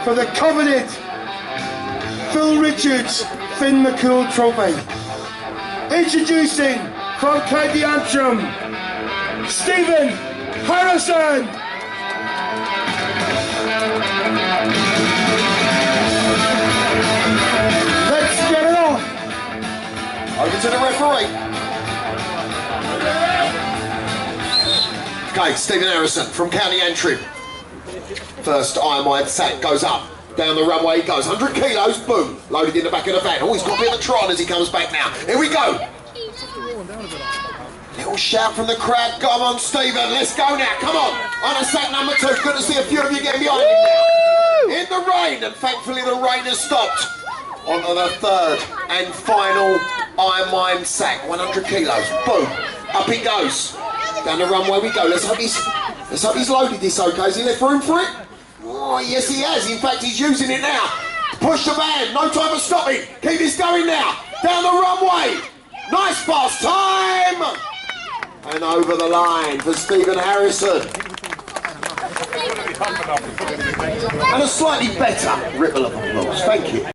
for the coveted Phil Richards Finn McCool Trophy. Introducing from County Antrim, Stephen Harrison. Let's get it on. Over to the referee. Okay, Stephen Harrison from County Antrim. First Iron Wide sack goes up. Down the runway he goes. 100 kilos, boom. Loaded in the back of the van. Oh, he's got a bit of a tron as he comes back now. Here we go. Little shout from the crowd. Come on, Stephen. Let's go now. Come on. On a sack number 2. Good to see a few of you getting behind him now. In the rain, and thankfully the rain has stopped. On to the third and final Iron Mine sack. 100 kilos. Boom. Up he goes. Down the runway we go. Let's hope he's loaded this okay. Has he left room for it? Oh, yes he has. In fact, he's using it now. Push the van. No time for stopping. Keep this going now. Down the runway. Nice fast time. And over the line for Stephen Harrison. And a slightly better ripple of applause. Thank you.